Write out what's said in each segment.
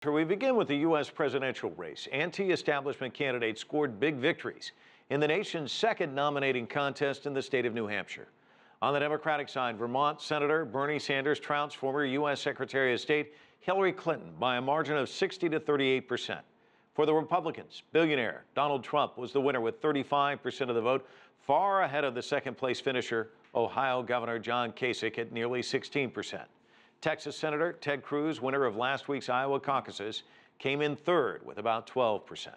We begin with the U.S. presidential race. Anti-establishment candidates scored big victories in the nation's second nominating contest in the state of New Hampshire. On the Democratic side, Vermont Senator Bernie Sanders trounced former U.S. Secretary of State Hillary Clinton by a margin of 60 to 38%. For the Republicans, billionaire Donald Trump was the winner with 35% of the vote, far ahead of the second-place finisher, Ohio Governor John Kasich, at nearly 16%. Texas Senator Ted Cruz, winner of last week's Iowa caucuses, came in third with about 12%.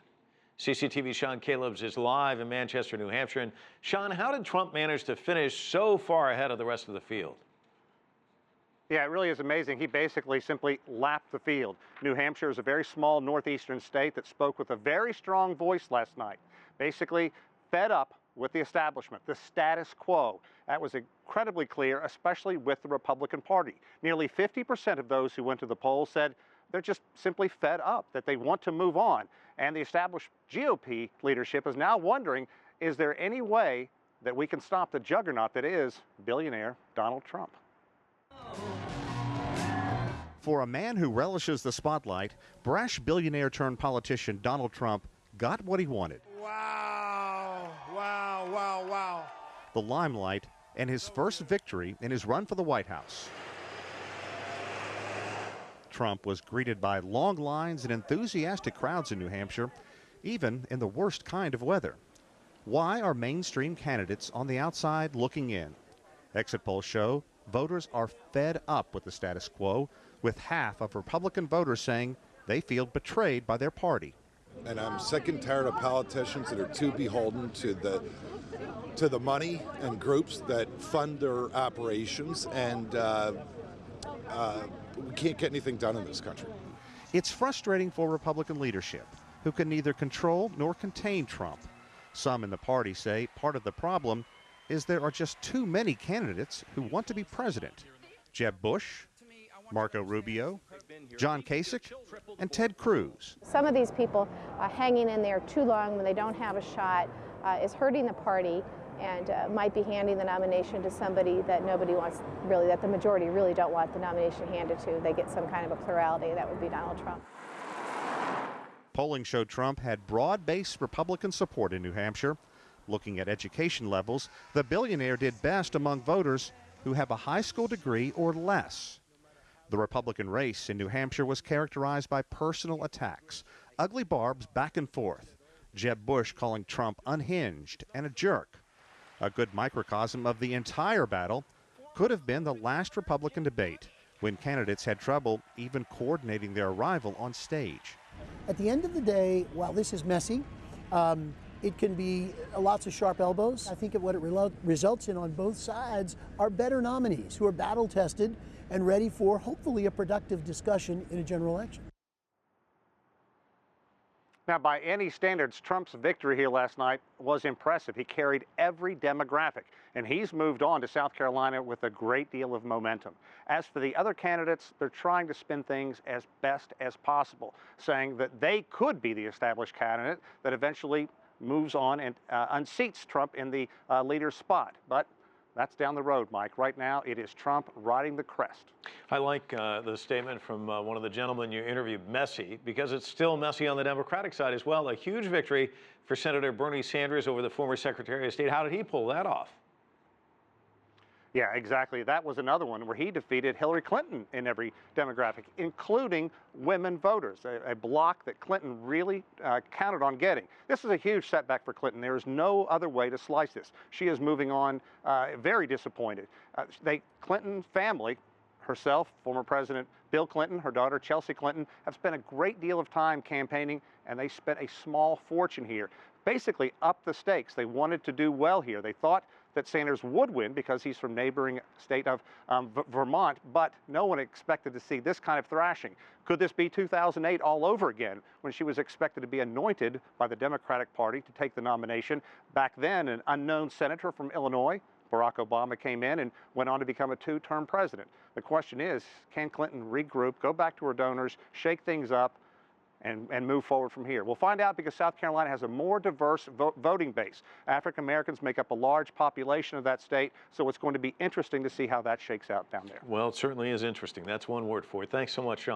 CCTV's Sean Callebs is live in Manchester, New Hampshire. And Sean, how did Trump manage to finish so far ahead of the rest of the field? Yeah, it really is amazing. He basically simply lapped the field. New Hampshire is a very small northeastern state that spoke with a very strong voice last night, basically fed up with the establishment, the status quo. That was incredibly clear, especially with the Republican Party. Nearly 50% of those who went to the polls said they're just simply fed up, that they want to move on. And the established GOP leadership is now wondering, is there any way that we can stop the juggernaut that is billionaire Donald Trump? For a man who relishes the spotlight, brash billionaire turned politician Donald Trump got what he wanted. Wow, wow, wow, wow. The limelight and his first victory in his run for the White House. Trump was greeted by long lines and enthusiastic crowds in New Hampshire, even in the worst kind of weather. Why are mainstream candidates on the outside looking in? Exit polls show voters are fed up with the status quo, with half of Republican voters saying they feel betrayed by their party. And I'm sick and tired of politicians that are too beholden to the money and groups that fund their operations, and we can't get anything done in this country. It's frustrating for Republican leadership, who can neither control nor contain Trump. Some in the party say part of the problem is there are just too many candidates who want to be president. Jeb Bush, Marco Rubio, John Kasich, and Ted Cruz. Some of these people hanging in there too long when they don't have a shot is hurting the party and might be handing the nomination to somebody that nobody wants, really, that the majority really don't want the nomination handed to. They get some kind of a plurality. That would be Donald Trump. Polling showed Trump had broad-based Republican support in New Hampshire. Looking at education levels, the billionaire did best among voters who have a high school degree or less. The Republican race in New Hampshire was characterized by personal attacks, ugly barbs back and forth. Jeb Bush calling Trump unhinged and a jerk. A good microcosm of the entire battle could have been the last Republican debate, when candidates had trouble even coordinating their arrival on stage. At the end of the day, while this is messy, it can be lots of sharp elbows. I think what it results in on both sides are better nominees who are battle-tested and ready for, hopefully, a productive discussion in a general election. Now, by any standards, Trump's victory here last night was impressive. He carried every demographic, and he's moved on to South Carolina with a great deal of momentum. As for the other candidates, they're trying to spin things as best as possible, saying that they could be the established candidate that eventually moves on and unseats Trump in the leader's spot. But that's down the road, Mike. Right now, it is Trump riding the crest. I like the statement from one of the gentlemen you interviewed, messy, because it's still messy on the Democratic side as well. A huge victory for Senator Bernie Sanders over the former Secretary of State. How did he pull that off? Yeah, exactly. That was another one where he defeated Hillary Clinton in every demographic, including women voters, a block that Clinton really counted on getting. This is a huge setback for Clinton. There is no other way to slice this. She is moving on very disappointed. Clinton family, herself, former President Bill Clinton, her daughter Chelsea Clinton, have spent a great deal of time campaigning, and they spent a small fortune here. Basically up the stakes. They wanted to do well here. They thought that Sanders would win because he's from neighboring state of Vermont, but no one expected to see this kind of thrashing. Could this be 2008 all over again, when she was expected to be anointed by the Democratic Party to take the nomination? Back then, an unknown senator from Illinois, Barack Obama, came in and went on to become a two-term president. The question is, can Clinton regroup, go back to her donors, shake things up, and move forward from here? We'll find out, because South Carolina has a more diverse voting base. African Americans make up a large population of that state, so it's going to be interesting to see how that shakes out down there. Well, it certainly is interesting. That's one word for it. Thanks so much, Sean.